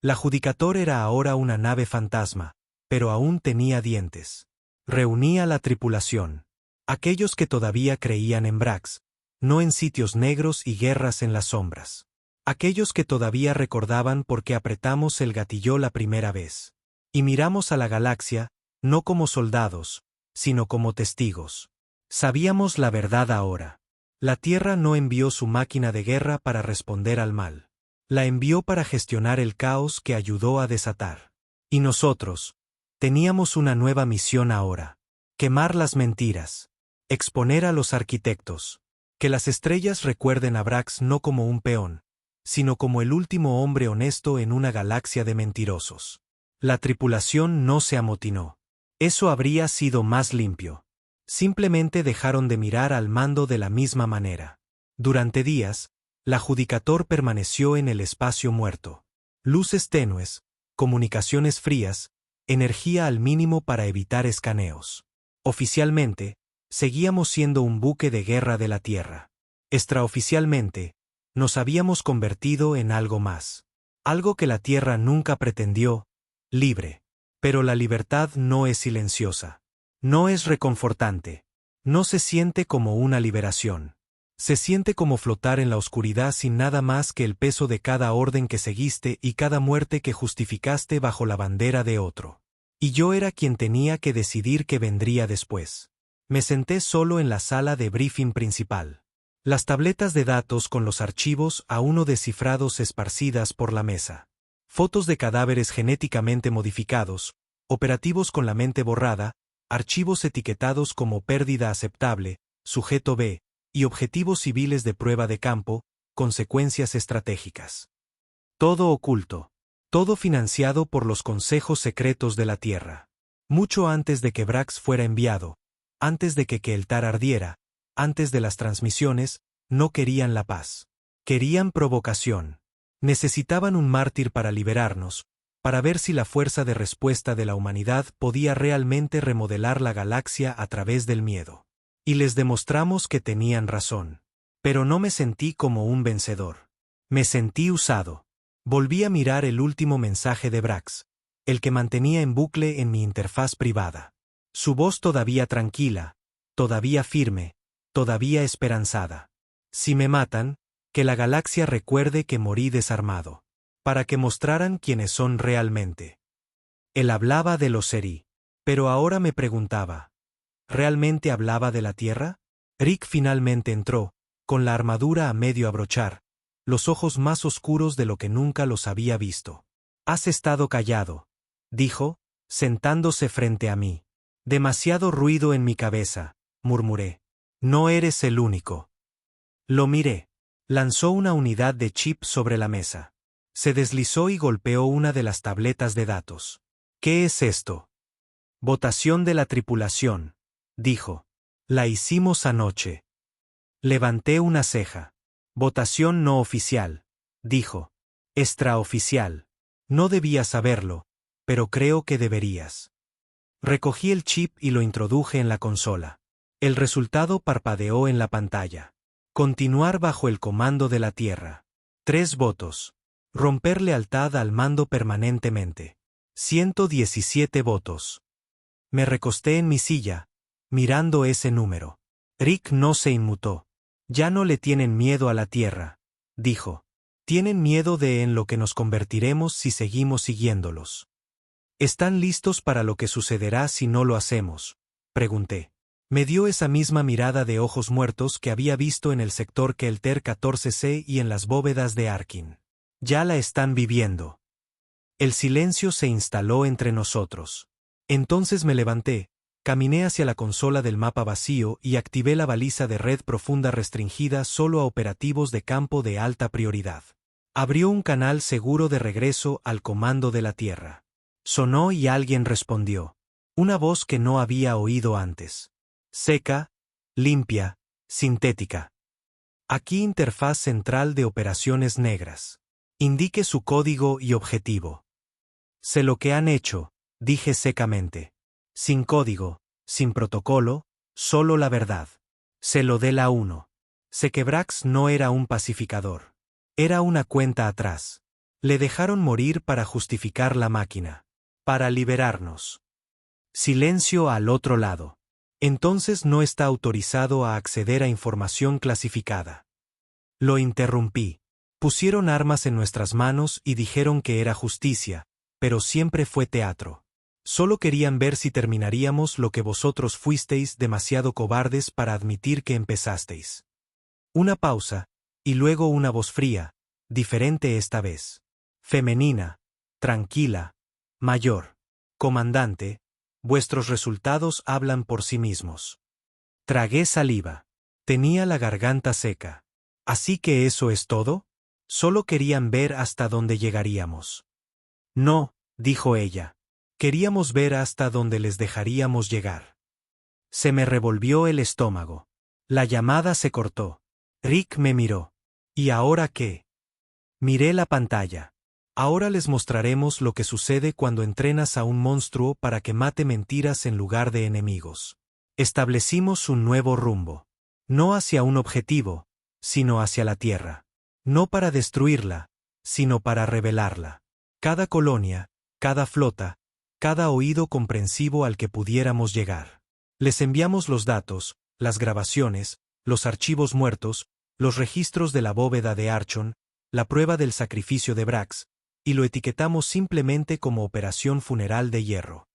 La Adjudicator era ahora una nave fantasma, pero aún tenía dientes. Reuní a la tripulación. Aquellos que todavía creían en Brax, no en sitios negros y guerras en las sombras. Aquellos que todavía recordaban por qué apretamos el gatillo la primera vez. Y miramos a la galaxia, no como soldados, sino como testigos. Sabíamos la verdad ahora. La Tierra no envió su máquina de guerra para responder al mal. La envió para gestionar el caos que ayudó a desatar. Y nosotros, teníamos una nueva misión ahora. Quemar las mentiras. Exponer a los arquitectos. Que las estrellas recuerden a Brax no como un peón, sino como el último hombre honesto en una galaxia de mentirosos. La tripulación no se amotinó. Eso habría sido más limpio. Simplemente dejaron de mirar al mando de la misma manera. Durante días, la Judicator permaneció en el espacio muerto. Luces tenues, comunicaciones frías, energía al mínimo para evitar escaneos. Oficialmente, seguíamos siendo un buque de guerra de la Tierra. Extraoficialmente, nos habíamos convertido en algo más. Algo que la Tierra nunca pretendió, libre. Pero la libertad no es silenciosa. No es reconfortante. No se siente como una liberación. Se siente como flotar en la oscuridad sin nada más que el peso de cada orden que seguiste y cada muerte que justificaste bajo la bandera de otro. Y yo era quien tenía que decidir qué vendría después. Me senté solo en la sala de briefing principal. Las tabletas de datos con los archivos aún no descifrados esparcidas por la mesa. Fotos de cadáveres genéticamente modificados, operativos con la mente borrada, archivos etiquetados como pérdida aceptable, sujeto B, y objetivos civiles de prueba de campo, consecuencias estratégicas. Todo oculto. Todo financiado por los consejos secretos de la Tierra. Mucho antes de que Brax fuera enviado, antes de que Keltar ardiera, antes de las transmisiones, no querían la paz. Querían provocación. Necesitaban un mártir para liberarnos, para ver si la fuerza de respuesta de la humanidad podía realmente remodelar la galaxia a través del miedo. Y les demostramos que tenían razón. Pero no me sentí como un vencedor. Me sentí usado. Volví a mirar el último mensaje de Brax, el que mantenía en bucle en mi interfaz privada. Su voz todavía tranquila, todavía firme, todavía esperanzada. Si me matan, que la galaxia recuerde que morí desarmado. Para que mostraran quiénes son realmente. Él hablaba de los Seri. Pero ahora me preguntaba, ¿realmente hablaba de la Tierra? Rick finalmente entró, con la armadura a medio abrochar, los ojos más oscuros de lo que nunca los había visto. Has estado callado, dijo, sentándose frente a mí. Demasiado ruido en mi cabeza, murmuré. No eres el único. Lo miré. Lanzó una unidad de chip sobre la mesa. Se deslizó y golpeó una de las tabletas de datos. ¿Qué es esto? Votación de la tripulación, dijo. La hicimos anoche. Levanté una ceja. Votación no oficial, dijo. Extraoficial. No debías saberlo, pero creo que deberías. Recogí el chip y lo introduje en la consola. El resultado parpadeó en la pantalla. Continuar bajo el comando de la Tierra. 3 votos. Romper lealtad al mando permanentemente. 117 votos. Me recosté en mi silla, mirando ese número. Rick no se inmutó. Ya no le tienen miedo a la Tierra, dijo. Tienen miedo de en lo que nos convertiremos si seguimos siguiéndolos. ¿Están listos para lo que sucederá si no lo hacemos? Pregunté. Me dio esa misma mirada de ojos muertos que había visto en el sector Kelter 14C y en las bóvedas de Arkin. Ya la están viviendo. El silencio se instaló entre nosotros. Entonces me levanté, caminé hacia la consola del mapa vacío y activé la baliza de red profunda restringida solo a operativos de campo de alta prioridad. Abrió un canal seguro de regreso al comando de la Tierra. Sonó y alguien respondió. Una voz que no había oído antes. Seca, limpia, sintética. Aquí interfaz central de operaciones negras. Indique su código y objetivo. Sé lo que han hecho, dije secamente. Sin código, sin protocolo, solo la verdad. Se lo dé la 1. Sé que Brax no era un pacificador. Era una cuenta atrás. Le dejaron morir para justificar la máquina. Para liberarnos. Silencio al otro lado. Entonces no está autorizado a acceder a información clasificada. Lo interrumpí. Pusieron armas en nuestras manos y dijeron que era justicia, pero siempre fue teatro. Solo querían ver si terminaríamos lo que vosotros fuisteis demasiado cobardes para admitir que empezasteis. Una pausa, y luego una voz fría, diferente esta vez. Femenina, tranquila, mayor. Comandante, vuestros resultados hablan por sí mismos. Tragué saliva. Tenía la garganta seca. ¿Así que eso es todo? Solo querían ver hasta dónde llegaríamos. No, dijo ella. Queríamos ver hasta dónde les dejaríamos llegar. Se me revolvió el estómago. La llamada se cortó. Rick me miró. ¿Y ahora qué? Miré la pantalla. Ahora les mostraremos lo que sucede cuando entrenas a un monstruo para que mate mentiras en lugar de enemigos. Establecimos un nuevo rumbo. No hacia un objetivo, sino hacia la Tierra. No para destruirla, sino para revelarla. Cada colonia, cada flota, cada oído comprensivo al que pudiéramos llegar. Les enviamos los datos, las grabaciones, los archivos muertos, los registros de la bóveda de Archon, la prueba del sacrificio de Brax, y lo etiquetamos simplemente como Operación Funeral de Hierro.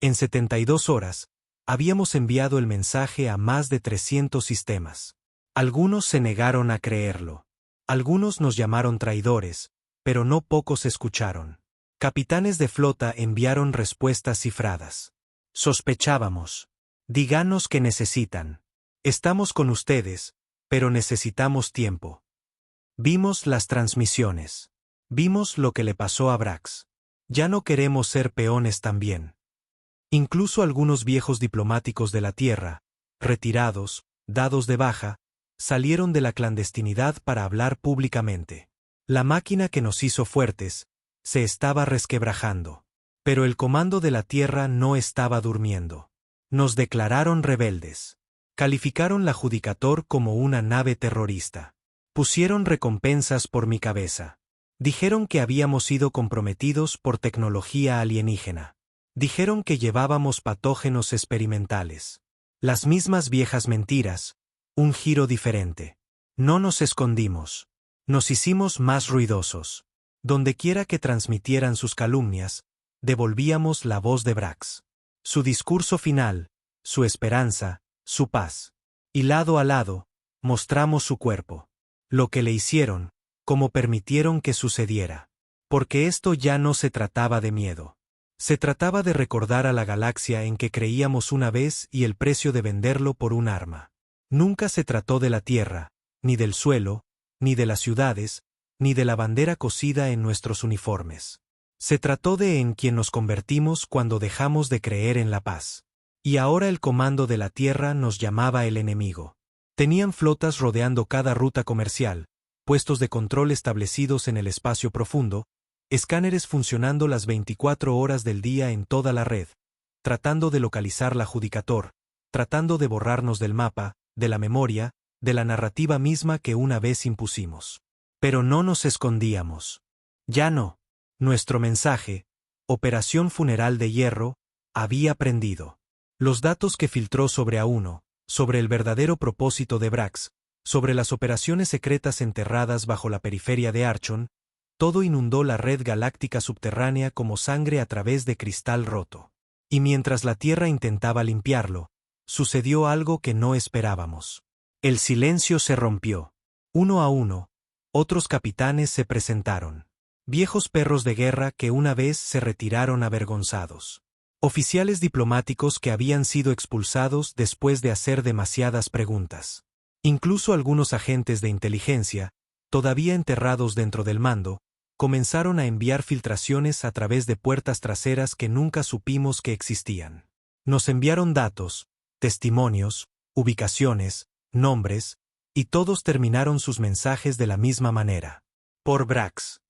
En 72 horas, habíamos enviado el mensaje a más de 300 sistemas. Algunos se negaron a creerlo. Algunos nos llamaron traidores, pero no pocos escucharon. Capitanes de flota enviaron respuestas cifradas. Sospechábamos. Díganos qué necesitan. Estamos con ustedes, pero necesitamos tiempo. Vimos las transmisiones. Vimos lo que le pasó a Brax. Ya no queremos ser peones también. Incluso algunos viejos diplomáticos de la Tierra, retirados, dados de baja, salieron de la clandestinidad para hablar públicamente. La máquina que nos hizo fuertes se estaba resquebrajando. Pero el comando de la Tierra no estaba durmiendo. Nos declararon rebeldes. Calificaron la Judicator como una nave terrorista. Pusieron recompensas por mi cabeza. Dijeron que habíamos sido comprometidos por tecnología alienígena. Dijeron que llevábamos patógenos experimentales. Las mismas viejas mentiras, un giro diferente. No nos escondimos. Nos hicimos más ruidosos. Dondequiera que transmitieran sus calumnias, devolvíamos la voz de Brax. Su discurso final, su esperanza, su paz. Y lado a lado, mostramos su cuerpo. Lo que le hicieron, como permitieron que sucediera. Porque esto ya no se trataba de miedo. Se trataba de recordar a la galaxia en que creíamos una vez y el precio de venderlo por un arma. Nunca se trató de la tierra, ni del suelo, ni de las ciudades, ni de la bandera cosida en nuestros uniformes. Se trató de en quien nos convertimos cuando dejamos de creer en la paz. Y ahora el comando de la tierra nos llamaba el enemigo. Tenían flotas rodeando cada ruta comercial, puestos de control establecidos en el espacio profundo, escáneres funcionando las 24 horas del día en toda la red, tratando de localizar la Judicator, tratando de borrarnos del mapa, de la memoria, de la narrativa misma que una vez impusimos. Pero no nos escondíamos. Ya no. Nuestro mensaje, Operación Funeral de Hierro, había prendido. Los datos que filtró sobre A1, sobre el verdadero propósito de Brax, sobre las operaciones secretas enterradas bajo la periferia de Archon, todo inundó la red galáctica subterránea como sangre a través de cristal roto. Y mientras la Tierra intentaba limpiarlo, sucedió algo que no esperábamos. El silencio se rompió. Uno a uno, otros capitanes se presentaron. Viejos perros de guerra que una vez se retiraron avergonzados. Oficiales diplomáticos que habían sido expulsados después de hacer demasiadas preguntas. Incluso algunos agentes de inteligencia, todavía enterrados dentro del mando, comenzaron a enviar filtraciones a través de puertas traseras que nunca supimos que existían. Nos enviaron datos, testimonios, ubicaciones, nombres, y todos terminaron sus mensajes de la misma manera. Por Brax.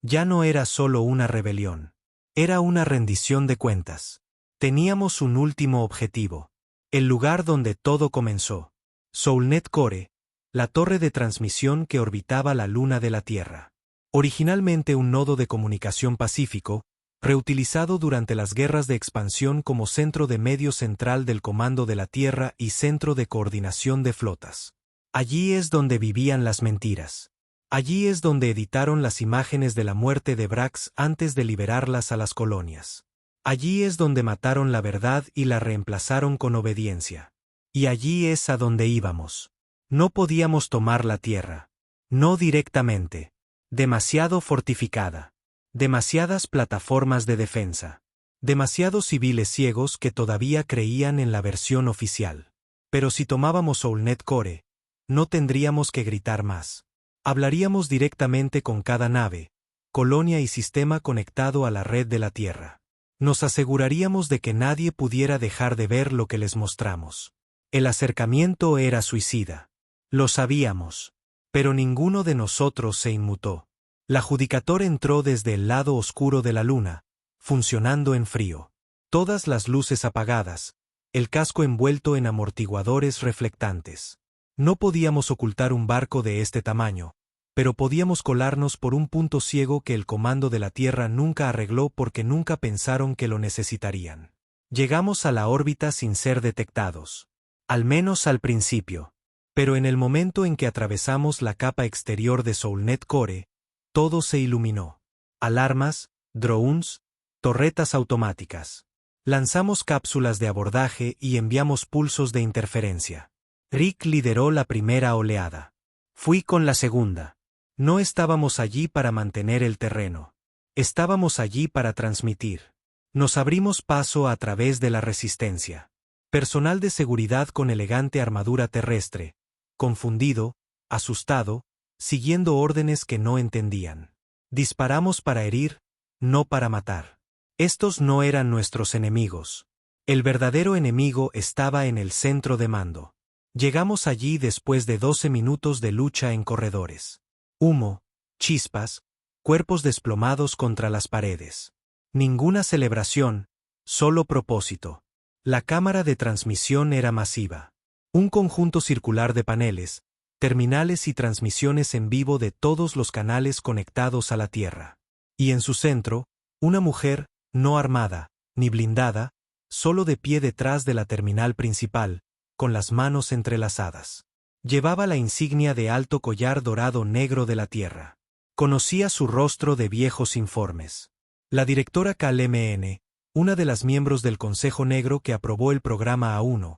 Ya no era solo una rebelión. Era una rendición de cuentas. Teníamos un último objetivo. El lugar donde todo comenzó. Soulnet Core, la torre de transmisión que orbitaba la luna de la Tierra. Originalmente un nodo de comunicación pacífico, reutilizado durante las guerras de expansión como centro de medio central del Comando de la Tierra y centro de coordinación de flotas. Allí es donde vivían las mentiras. Allí es donde editaron las imágenes de la muerte de Brax antes de liberarlas a las colonias. Allí es donde mataron la verdad y la reemplazaron con obediencia. Y allí es a donde íbamos. No podíamos tomar la tierra. No directamente. Demasiado fortificada. Demasiadas plataformas de defensa. Demasiados civiles ciegos que todavía creían en la versión oficial. Pero si tomábamos Soulnet Core, no tendríamos que gritar más. Hablaríamos directamente con cada nave, colonia y sistema conectado a la red de la Tierra. Nos aseguraríamos de que nadie pudiera dejar de ver lo que les mostramos. El acercamiento era suicida. Lo sabíamos. Pero ninguno de nosotros se inmutó. La Judicator entró desde el lado oscuro de la luna, funcionando en frío. Todas las luces apagadas, el casco envuelto en amortiguadores reflectantes. No podíamos ocultar un barco de este tamaño, pero podíamos colarnos por un punto ciego que el Comando de la Tierra nunca arregló porque nunca pensaron que lo necesitarían. Llegamos a la órbita sin ser detectados. Al menos al principio. Pero en el momento en que atravesamos la capa exterior de Soulnet Core, todo se iluminó. Alarmas, drones, torretas automáticas. Lanzamos cápsulas de abordaje y enviamos pulsos de interferencia. Rick lideró la primera oleada. Fui con la segunda. No estábamos allí para mantener el terreno. Estábamos allí para transmitir. Nos abrimos paso a través de la resistencia. Personal de seguridad con elegante armadura terrestre, confundido, asustado, siguiendo órdenes que no entendían. Disparamos para herir, no para matar. Estos no eran nuestros enemigos. El verdadero enemigo estaba en el centro de mando. Llegamos allí después de 12 minutos de lucha en corredores. Humo, chispas, cuerpos desplomados contra las paredes. Ninguna celebración, solo propósito. La cámara de transmisión era masiva. Un conjunto circular de paneles, terminales y transmisiones en vivo de todos los canales conectados a la Tierra. Y en su centro, una mujer, no armada, ni blindada, solo de pie detrás de la terminal principal, con las manos entrelazadas. Llevaba la insignia de alto collar dorado negro de la Tierra. Conocía su rostro de viejos informes. La directora KLMN, una de las miembros del Consejo Negro que aprobó el programa A1,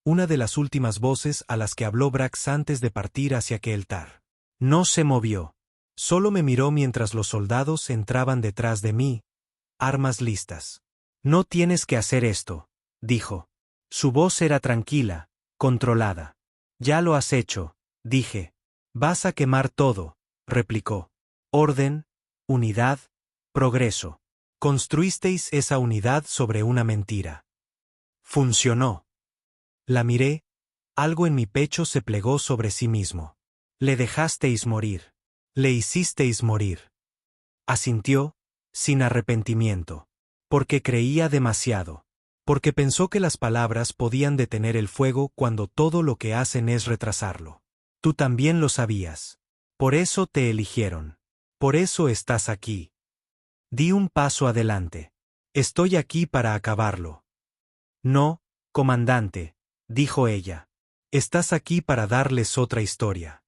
una de las últimas voces a las que habló Brax antes de partir hacia Keeltar. No se movió. Solo me miró mientras los soldados entraban detrás de mí, armas listas. No tienes que hacer esto, dijo. Su voz era tranquila, controlada. Ya lo has hecho, dije. Vas a quemar todo, replicó. Orden, unidad, progreso. Construisteis esa unidad sobre una mentira. Funcionó. La miré, algo en mi pecho se plegó sobre sí mismo. Le dejasteis morir. Le hicisteis morir. Asintió, sin arrepentimiento. Porque creía demasiado. Porque pensó que las palabras podían detener el fuego cuando todo lo que hacen es retrasarlo. Tú también lo sabías. Por eso te eligieron. Por eso estás aquí. Di un paso adelante. Estoy aquí para acabarlo. No, comandante, dijo ella. Estás aquí para darles otra historia.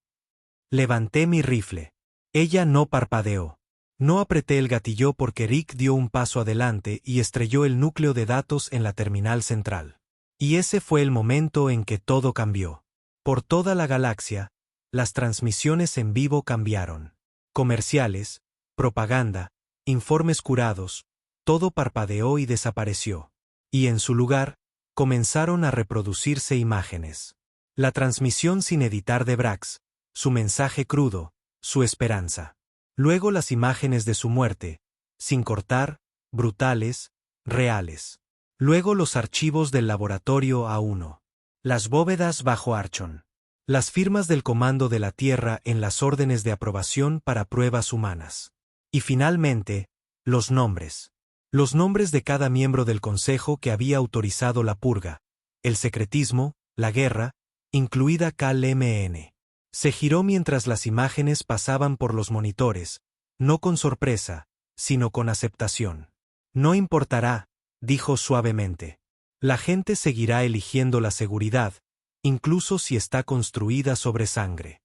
Levanté mi rifle. Ella no parpadeó. No apreté el gatillo porque Rick dio un paso adelante y estrelló el núcleo de datos en la terminal central. Y ese fue el momento en que todo cambió. Por toda la galaxia, las transmisiones en vivo cambiaron. Comerciales, propaganda, informes curados, todo parpadeó y desapareció. Y en su lugar, comenzaron a reproducirse imágenes. La transmisión sin editar de Brax, su mensaje crudo, su esperanza. Luego las imágenes de su muerte, sin cortar, brutales, reales. Luego los archivos del laboratorio A1. Las bóvedas bajo Archon. Las firmas del Comando de la Tierra en las órdenes de aprobación para pruebas humanas. Y finalmente, los nombres. Los nombres de cada miembro del Consejo que había autorizado la purga, el secretismo, la guerra, incluida KLMN. Se giró mientras las imágenes pasaban por los monitores, no con sorpresa, sino con aceptación. No importará, dijo suavemente. La gente seguirá eligiendo la seguridad, incluso si está construida sobre sangre.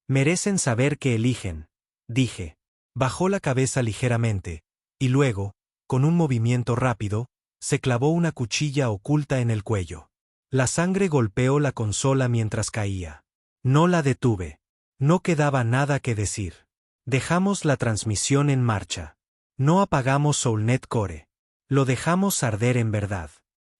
Merecen saber que eligen, dije. Bajó la cabeza ligeramente, y luego, con un movimiento rápido, se clavó una cuchilla oculta en el cuello. La sangre golpeó la consola mientras caía. No la detuve. No quedaba nada que decir. Dejamos la transmisión en marcha. No apagamos Soulnet Core. Lo dejamos arder en verdad.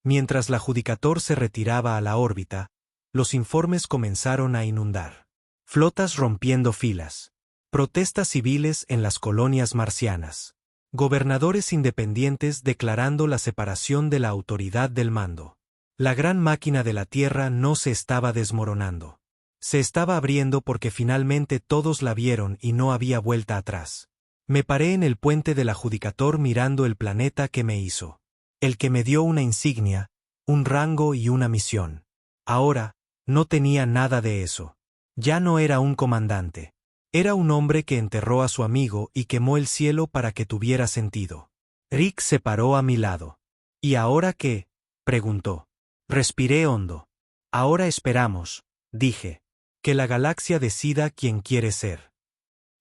Mientras la Judicator se retiraba a la órbita, los informes comenzaron a inundar. Flotas rompiendo filas. Protestas civiles en las colonias marcianas. Gobernadores independientes declarando la separación de la autoridad del mando. La gran máquina de la Tierra no se estaba desmoronando. Se estaba abriendo porque finalmente todos la vieron y no había vuelta atrás. Me paré en el puente de la Judicator mirando el planeta que me hizo. El que me dio una insignia, un rango y una misión. Ahora, no tenía nada de eso. Ya no era un comandante. Era un hombre que enterró a su amigo y quemó el cielo para que tuviera sentido. Rick se paró a mi lado. ¿Y ahora qué?, preguntó. Respiré hondo. Ahora esperamos, dije. Que la galaxia decida quién quiere ser.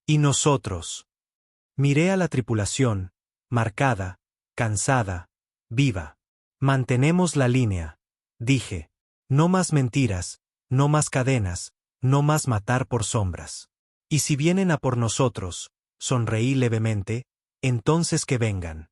¿Y nosotros? Miré a la tripulación, marcada, cansada, viva. Mantenemos la línea, dije. No más mentiras, no más cadenas, no más matar por sombras. Y si vienen a por nosotros, sonreí levemente, entonces que vengan.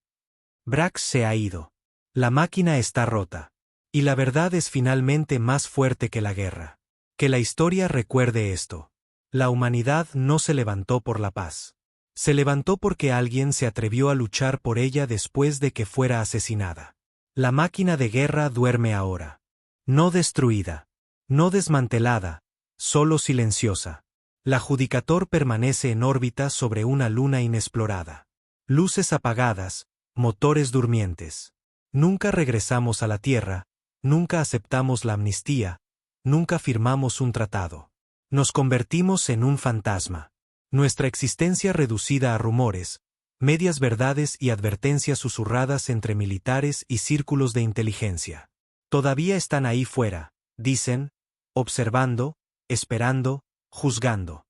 Brax se ha ido. La máquina está rota. Y la verdad es finalmente más fuerte que la guerra. Que la historia recuerde esto. La humanidad no se levantó por la paz. Se levantó porque alguien se atrevió a luchar por ella después de que fuera asesinada. La máquina de guerra duerme ahora. No destruida. No desmantelada, solo silenciosa. La Judicator permanece en órbita sobre una luna inexplorada. Luces apagadas, motores durmientes. Nunca regresamos a la Tierra, nunca aceptamos la amnistía, nunca firmamos un tratado. Nos convertimos en un fantasma. Nuestra existencia reducida a rumores, medias verdades y advertencias susurradas entre militares y círculos de inteligencia. Todavía están ahí fuera, dicen, observando, esperando, juzgando.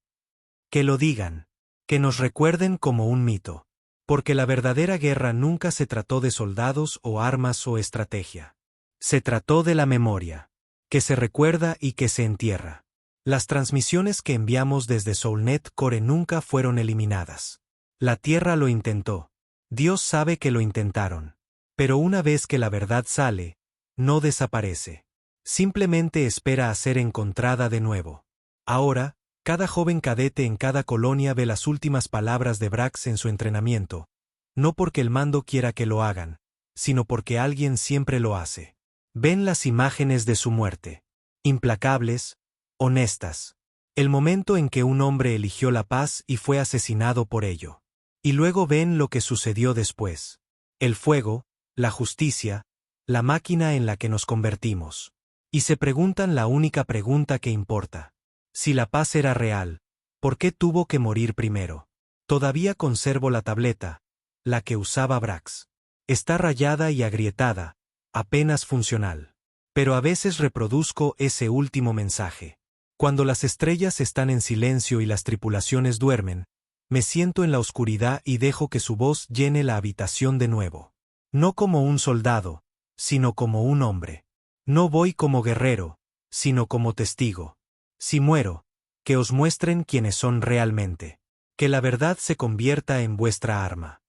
Que lo digan. Que nos recuerden como un mito. Porque la verdadera guerra nunca se trató de soldados o armas o estrategia. Se trató de la memoria. Que se recuerda y que se entierra. Las transmisiones que enviamos desde Soulnet Core nunca fueron eliminadas. La Tierra lo intentó. Dios sabe que lo intentaron. Pero una vez que la verdad sale, no desaparece. Simplemente espera a ser encontrada de nuevo. Ahora, cada joven cadete en cada colonia ve las últimas palabras de Brax en su entrenamiento, no porque el mando quiera que lo hagan, sino porque alguien siempre lo hace. Ven las imágenes de su muerte. Implacables, honestas. El momento en que un hombre eligió la paz y fue asesinado por ello. Y luego ven lo que sucedió después. El fuego, la justicia, la máquina en la que nos convertimos. Y se preguntan la única pregunta que importa. Si la paz era real, ¿por qué tuvo que morir primero? Todavía conservo la tableta, la que usaba Brax. Está rayada y agrietada, apenas funcional. Pero a veces reproduzco ese último mensaje. Cuando las estrellas están en silencio y las tripulaciones duermen, me siento en la oscuridad y dejo que su voz llene la habitación de nuevo. No como un soldado, sino como un hombre. No voy como guerrero, sino como testigo. Si muero, que os muestren quiénes son realmente. Que la verdad se convierta en vuestra arma.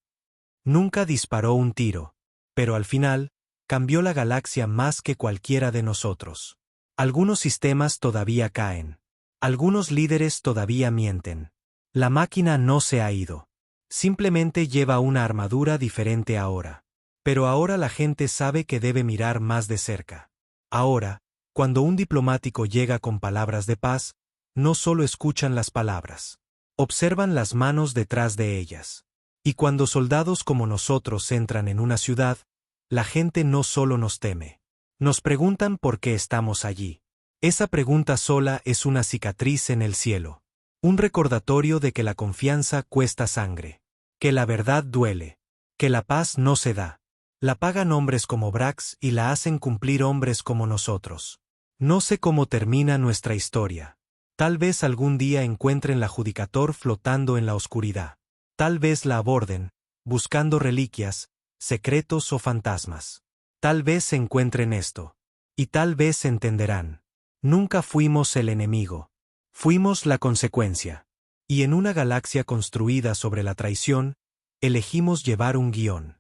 Nunca disparó un tiro, pero al final, cambió la galaxia más que cualquiera de nosotros. Algunos sistemas todavía caen. Algunos líderes todavía mienten. La máquina no se ha ido. Simplemente lleva una armadura diferente ahora. Pero ahora la gente sabe que debe mirar más de cerca. Ahora, cuando un diplomático llega con palabras de paz, no solo escuchan las palabras. Observan las manos detrás de ellas. Y cuando soldados como nosotros entran en una ciudad, la gente no solo nos teme. Nos preguntan por qué estamos allí. Esa pregunta sola es una cicatriz en el cielo. Un recordatorio de que la confianza cuesta sangre. Que la verdad duele. Que la paz no se da. La pagan hombres como Brax y la hacen cumplir hombres como nosotros. No sé cómo termina nuestra historia. Tal vez algún día encuentren la Judicator flotando en la oscuridad. Tal vez la aborden, buscando reliquias, secretos o fantasmas. Tal vez encuentren esto. Y tal vez entenderán. Nunca fuimos el enemigo. Fuimos la consecuencia. Y en una galaxia construida sobre la traición, elegimos llevar un guión.